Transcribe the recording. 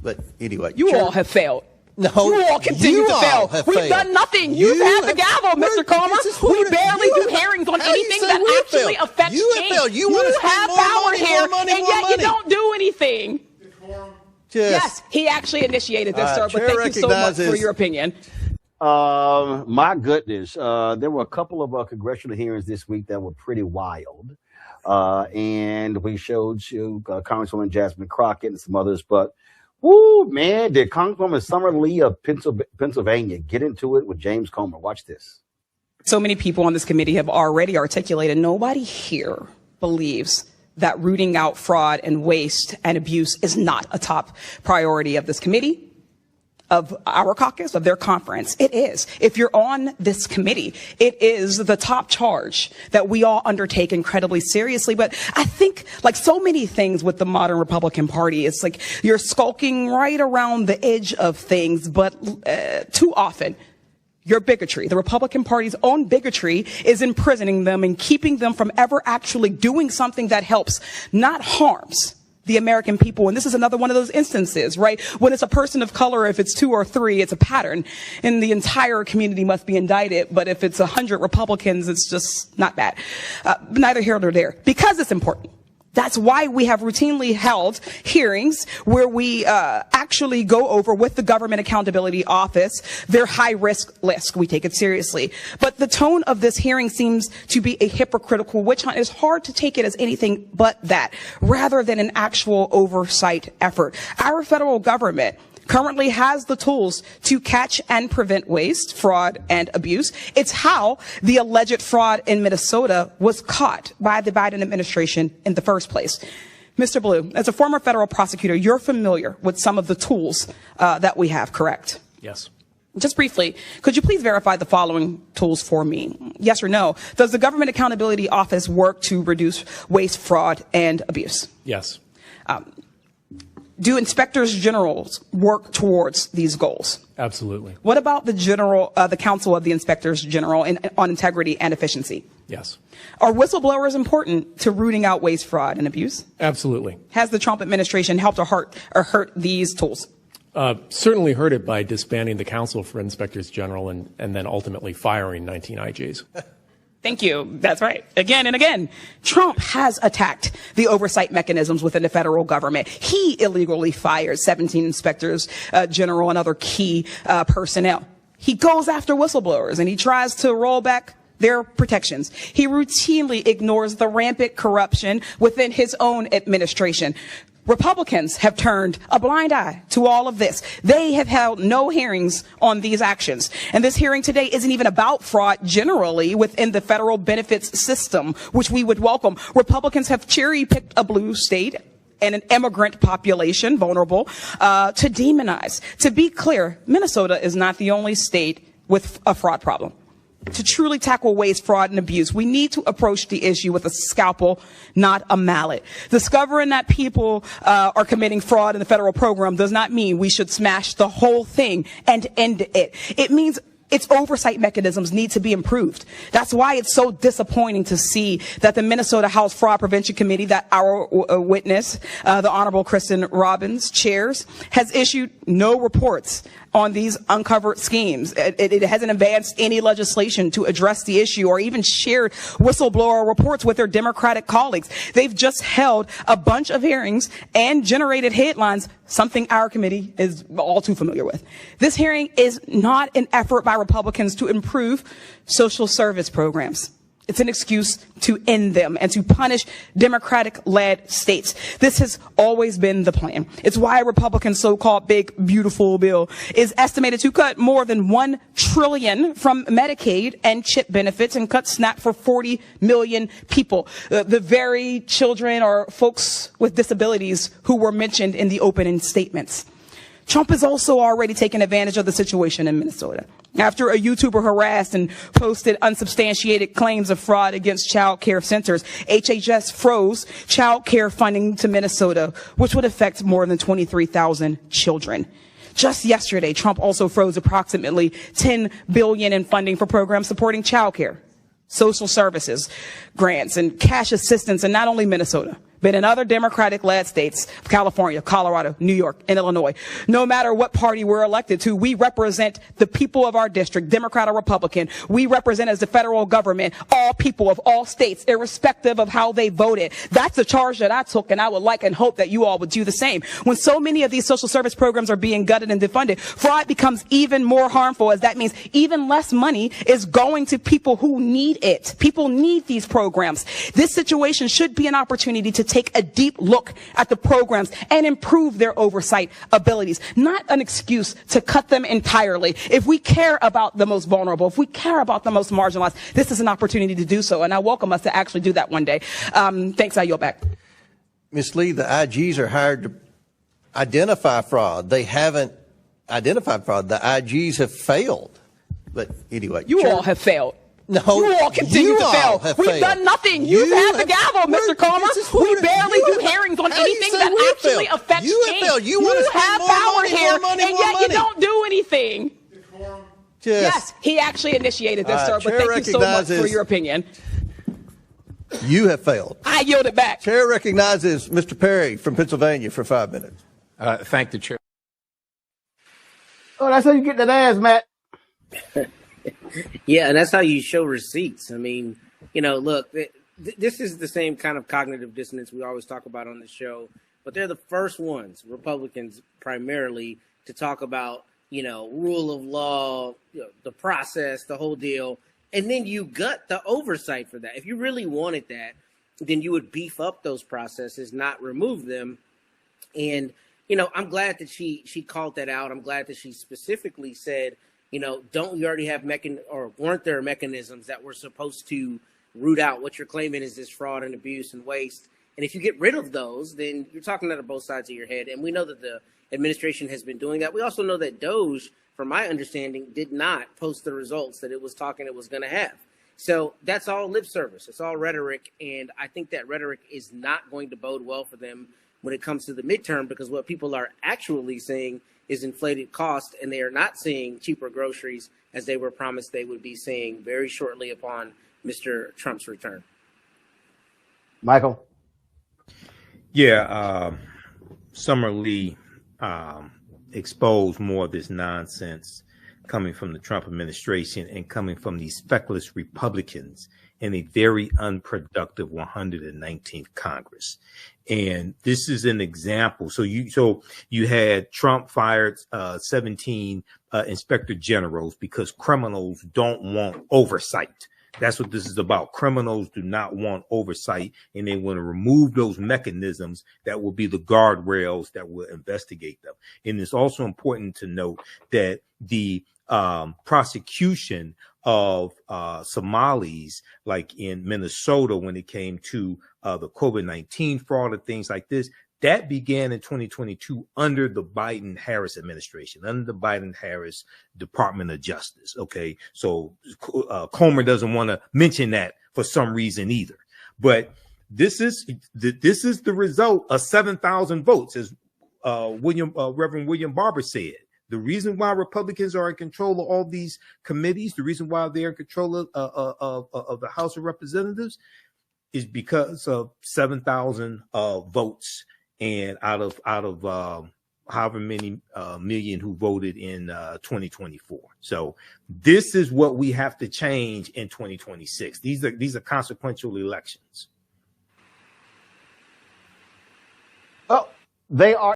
But anyway. You all have failed. No, you all continue to fail. We've done nothing. You've had the gavel, Mr. Comer. We barely do hearings on anything that actually affects change. You have power here, and yet you don't do anything. Yes, he actually initiated this, sir, but thank you so much for your opinion. My goodness. There were a couple of congressional hearings this week that were pretty wild. And we showed you Congresswoman Jasmine Crockett and some others, but woo, man, did Congresswoman Summer Lee of Pennsylvania get into it with James Comer? Watch this. So many people on this committee have already articulated nobody here believes that rooting out fraud and waste and abuse is not a top priority of this committee, of our caucus, of their conference. It is. If you're on this committee, it is the top charge that we all undertake incredibly seriously. But I think, like so many things with the modern Republican Party, it's like you're skulking right around the edge of things, but too often your bigotry, the Republican Party's own bigotry, is imprisoning them and keeping them from ever actually doing something that helps, not harms, the American people. And this is another one of those instances, right? When it's a person of color, if it's 2 or 3, it's a pattern, and the entire community must be indicted. But if it's 100 Republicans, it's just not bad. Neither here nor there, because it's important. That's why we have routinely held hearings where we actually go over with the Government Accountability Office their high-risk list. We take it seriously. But the tone of this hearing seems to be a hypocritical witch hunt. It's hard to take it as anything but that, rather than an actual oversight effort. Our federal government currently has the tools to catch and prevent waste, fraud, and abuse. It's how the alleged fraud in Minnesota was caught by the Biden administration in the first place. Mr. Blue, as a former federal prosecutor, you're familiar with some of the tools that we have, correct? Yes. Just briefly, could you please verify the following tools for me? Yes or no? Does the Government Accountability Office work to reduce waste, fraud, and abuse? Yes. Do inspectors generals work towards these goals? Absolutely. What about the Council of the Inspectors General on Integrity and Efficiency? Yes. Are whistleblowers important to rooting out waste, fraud, and abuse? Absolutely. Has the Trump administration helped or hurt these tools? Certainly hurt it by disbanding the Council for Inspectors General and then ultimately firing 19 IGs. Thank you. That's right. Again and again, Trump has attacked the oversight mechanisms within the federal government. He illegally fired 17 inspectors general and other key personnel. He goes after whistleblowers and he tries to roll back their protections. He routinely ignores the rampant corruption within his own administration. Republicans have turned a blind eye to all of this. They have held no hearings on these actions. And this hearing today isn't even about fraud generally within the federal benefits system, which we would welcome. Republicans have cherry-picked a blue state and an immigrant population, vulnerable, to demonize. To be clear, Minnesota is not the only state with a fraud problem. To truly tackle waste, fraud, and abuse, we need to approach the issue with a scalpel, not a mallet. Discovering that people are committing fraud in the federal program does not mean we should smash the whole thing and end it. It means its oversight mechanisms need to be improved. That's why it's so disappointing to see that the Minnesota House Fraud Prevention Committee that our witness, the Honorable Kristen Robbins, chairs, has issued no reports on these uncovered schemes. It hasn't advanced any legislation to address the issue or even shared whistleblower reports with their Democratic colleagues. They've just held a bunch of hearings and generated headlines, something our committee is all too familiar with. This hearing is not an effort by Republicans to improve social service programs. It's an excuse to end them and to punish Democratic-led states. This has always been the plan. It's why Republicans' so-called big, beautiful bill is estimated to cut more than $1 trillion from Medicaid and CHIP benefits and cut SNAP for 40 million people. The very children or folks with disabilities who were mentioned in the opening statements. Trump has also already taken advantage of the situation in Minnesota. After a YouTuber harassed and posted unsubstantiated claims of fraud against child care centers, HHS froze child care funding to Minnesota, which would affect more than 23,000 children. Just yesterday, Trump also froze approximately $10 billion in funding for programs supporting child care, social services, grants, and cash assistance in not only Minnesota, but in other Democratic-led states, California, Colorado, New York, and Illinois, no matter what party we're elected to, we represent the people of our district, Democrat or Republican. We represent as the federal government all people of all states, irrespective of how they voted. That's the charge that I took, and I would like and hope that you all would do the same. When so many of these social service programs are being gutted and defunded, fraud becomes even more harmful, as that means even less money is going to people who need it. People need these programs. This situation should be an opportunity to take a deep look at the programs and improve their oversight abilities, not an excuse to cut them entirely. If we care about the most vulnerable, if we care about the most marginalized, this is an opportunity to do so, and I welcome us to actually do that one day. Thanks, I yield back. Ms. Lee, the IGs are hired to identify fraud. They haven't identified fraud. The IGs have failed. But anyway. You all have failed. No, you all continue to fail. We've done nothing. You've had the gavel, Mr. Comer. We barely do hearings on anything that actually affects change. You have power here, and yet you don't do anything. Yes, he actually initiated this, sir, but thank you so much for your opinion. You have failed. I yield it back. Chair recognizes Mr. Perry from Pennsylvania for 5 minutes. Thank the chair. Oh, that's how you get that ass, Matt. Yeah, and that's how you show receipts. I mean, you know, look, this is the same kind of cognitive dissonance we always talk about on the show, but they're the first ones, Republicans primarily, to talk about, you know, rule of law, you know, the process, the whole deal, and then you gut the oversight for that. If you really wanted that, then you would beef up those processes, not remove them. And, you know, I'm glad that she called that out. I'm glad that she specifically said, you know, don't we already have weren't there mechanisms that were supposed to root out what you're claiming is this fraud and abuse and waste? And if you get rid of those, then you're talking out of both sides of your head. And we know that the administration has been doing that. We also know that DOJ, from my understanding, did not post the results that it was talking it was going to have. So that's all lip service. It's all rhetoric. And I think that rhetoric is not going to bode well for them when it comes to the midterm, because what people are actually saying is inflated cost, and they are not seeing cheaper groceries as they were promised they would be seeing very shortly upon Mr. Trump's return. Michael? Yeah, Summer Lee exposed more of this nonsense coming from the Trump administration and coming from these feckless Republicans in a very unproductive 119th Congress. And this is an example. So you had Trump fired 17 inspector generals because criminals don't want oversight. That's what this is about. Criminals do not want oversight, and they want to remove those mechanisms that will be the guardrails that will investigate them. And it's also important to note that the prosecution of Somalis, like in Minnesota, when it came to the COVID-19 fraud and things like this, that began in 2022 under the Biden-Harris administration, under the Biden-Harris Department of Justice. Okay, so Comer doesn't want to mention that for some reason either. But this is the result of 7,000 votes, as Reverend William Barber said. The reason why Republicans are in control of all these committees, the reason why they're in control of the House of Representatives, is because of 7,000 votes, and out of however many million who voted in 2024. So this is what we have to change in 2026. These are consequential elections. Oh, they are.